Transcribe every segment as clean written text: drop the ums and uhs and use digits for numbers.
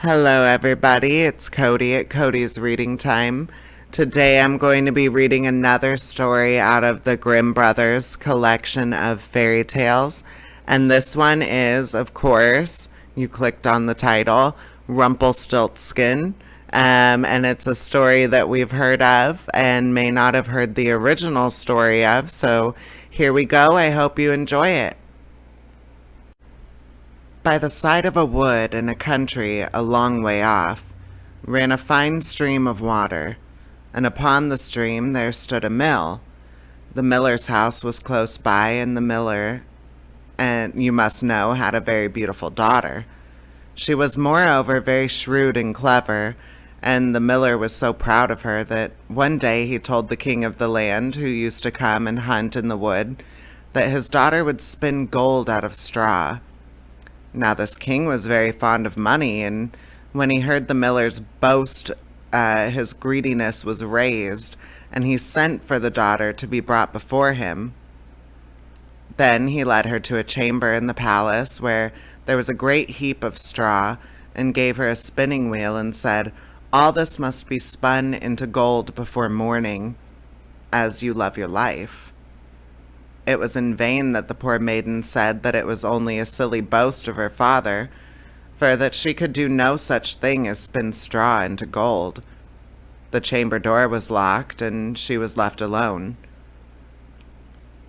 Hello, everybody. It's Cody at Cody's Reading Time. Today I'm going to be reading another story out of the Grimm Brothers collection of fairy tales. And this one is, of course, you clicked on the title, Rumpelstiltskin. And it's a story that we've heard of and may not have heard the original story of. So here we go. I hope you enjoy it. By the side of a wood in a country a long way off ran a fine stream of water, and upon the stream there stood a mill. The miller's house was close by, and the miller, and you must know, had a very beautiful daughter. She was moreover very shrewd and clever, and the miller was so proud of her that one day he told the king of the land, who used to come and hunt in the wood, that his daughter would spin gold out of straw. Now this king was very fond of money, and when he heard the miller's boast, his greediness was raised, and he sent for the daughter to be brought before him. Then he led her to a chamber in the palace where there was a great heap of straw, and gave her a spinning wheel, and said, "All this must be spun into gold before morning, as you love your life." It was in vain that the poor maiden said that it was only a silly boast of her father, for that she could do no such thing as spin straw into gold. The chamber door was locked, and she was left alone.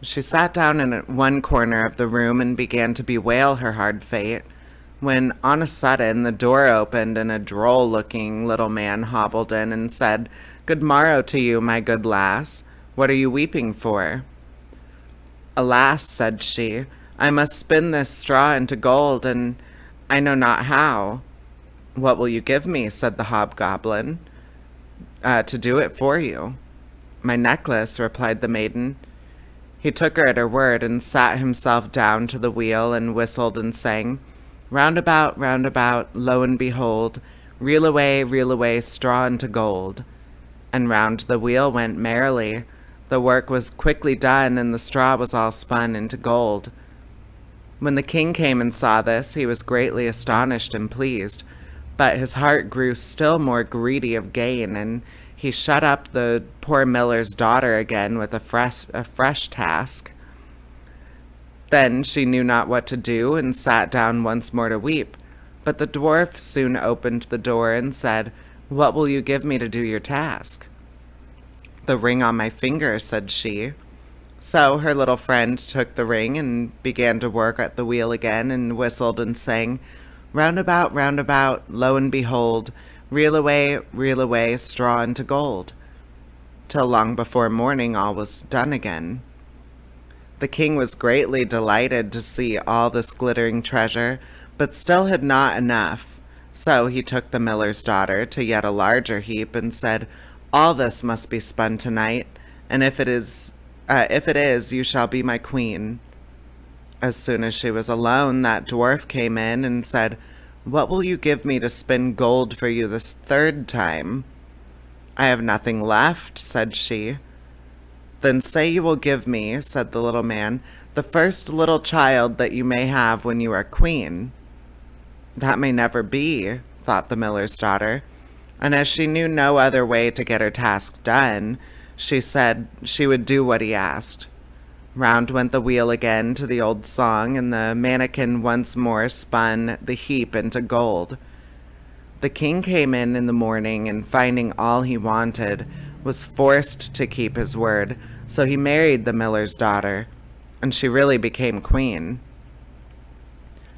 She sat down in one corner of the room and began to bewail her hard fate, when on a sudden the door opened, and a droll-looking little man hobbled in and said, "Good morrow to you, my good lass. What are you weeping for?" "Alas," said she, "I must spin this straw into gold, and I know not how." "What will you give me," said the hobgoblin, "to do it for you?" "My necklace," replied the maiden. He took her at her word, and sat himself down to the wheel, and whistled and sang, round about, lo and behold, reel away, straw into gold." And round the wheel went merrily. The work was quickly done, and the straw was all spun into gold. When the king came and saw this, he was greatly astonished and pleased, but his heart grew still more greedy of gain, and he shut up the poor miller's daughter again with a fresh task. Then she knew not what to do, and sat down once more to weep. But the dwarf soon opened the door and said, "What will you give me to do your task?" "The ring on my finger," said she. So her little friend took the ring and began to work at the wheel again, and whistled and sang, round about, lo and behold, reel away, straw into gold," till long before morning all was done again. The king was greatly delighted to see all this glittering treasure, but still had not enough. So he took the miller's daughter to yet a larger heap, and said, "All this must be spun tonight, and if it is, you shall be my queen." As soon as she was alone, that dwarf came in and said, "What will you give me to spin gold for you this third time?" "I have nothing left," said she. "Then say you will give me," said the little man, "the first little child that you may have when you are queen." "That may never be," thought the miller's daughter, and as she knew no other way to get her task done, she said she would do what he asked. Round went the wheel again to the old song, and the mannikin once more spun the heap into gold. The king came in the morning, and finding all he wanted, was forced to keep his word, so he married the miller's daughter, and she really became queen.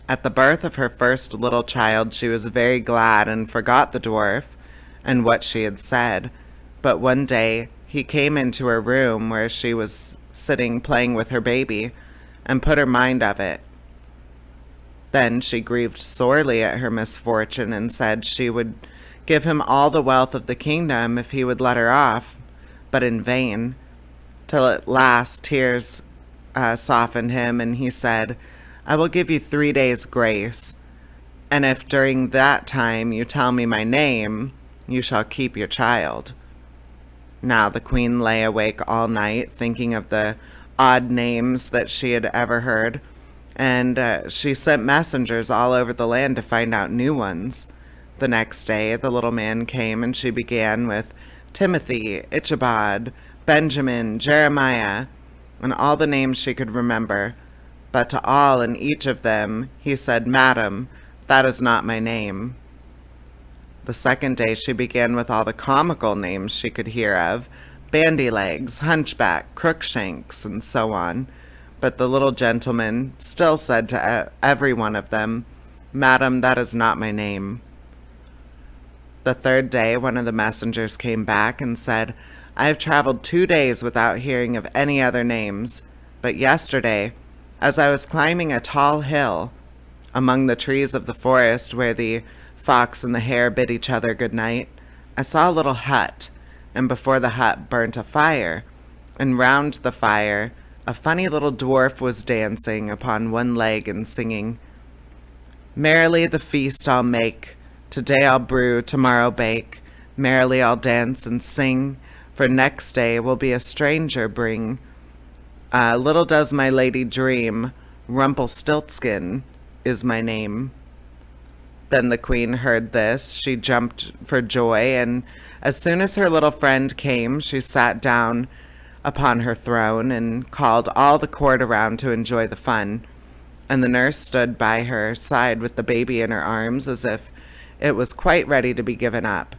At the birth of her first little child she was very glad, and forgot the dwarf and what she had said. But one day he came into her room where she was sitting playing with her baby, and put her mind of it. Then she grieved sorely at her misfortune, and said she would give him all the wealth of the kingdom if he would let her off, but in vain, till at last tears softened him, and he said, "I will give you 3 days' grace, and if during that time you tell me my name, you shall keep your child." Now the queen lay awake all night, thinking of the odd names that she had ever heard, and she sent messengers all over the land to find out new ones. The next day, the little man came, and she began with Timothy, Ichabod, Benjamin, Jeremiah, and all the names she could remember. But to all and each of them he said, "Madam, that is not my name." The second day she began with all the comical names she could hear of, Bandylegs, Hunchback, Crookshanks, and so on. But the little gentleman still said to every one of them, "Madam, that is not my name." The third day one of the messengers came back and said, "I have traveled 2 days without hearing of any other names, but yesterday, as I was climbing a tall hill among the trees of the forest where the fox and the hare bid each other good night, I saw a little hut, and before the hut burnt a fire, and round the fire a funny little dwarf was dancing upon one leg and singing, 'Merrily the feast I'll make, today I'll brew, tomorrow bake, merrily I'll dance and sing, for next day will be a stranger bring. Little does my lady dream, Rumpelstiltskin is my name.'" Then the queen heard this. She jumped for joy, and as soon as her little friend came, she sat down upon her throne and called all the court around to enjoy the fun. And the nurse stood by her side with the baby in her arms as if it was quite ready to be given up.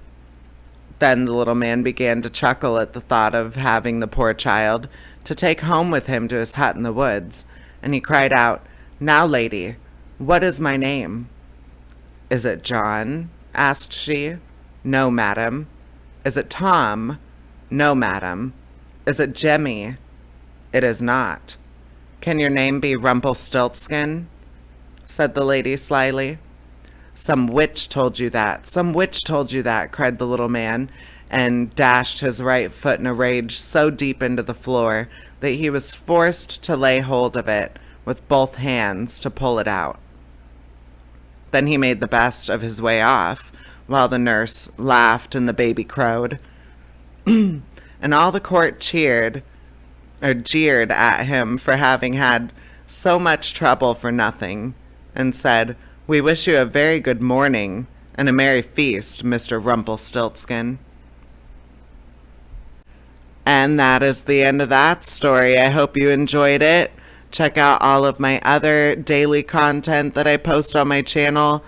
Then the little man began to chuckle at the thought of having the poor child to take home with him to his hut in the woods, and he cried out, "Now, lady, what is my name?" "Is it John?" asked she. "No, madam." "Is it Tom?" "No, madam." "Is it Jemmy?" "It is not." "Can your name be Rumpelstiltskin?" said the lady slyly. "Some witch told you that, some witch told you that," cried the little man, and dashed his right foot in a rage so deep into the floor that he was forced to lay hold of it with both hands to pull it out. Then he made the best of his way off, while the nurse laughed and the baby crowed. And all the court jeered at him for having had so much trouble for nothing, and said, "We wish you a very good morning and a merry feast, Mr. Rumpelstiltskin." And that is the end of that story. I hope you enjoyed it. Check out all of my other daily content that I post on my channel.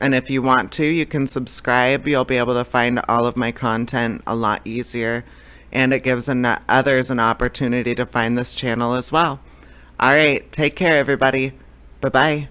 And if you want to, you can subscribe. You'll be able to find all of my content a lot easier. And it gives others an opportunity to find this channel as well. All right. Take care, everybody. Bye-bye.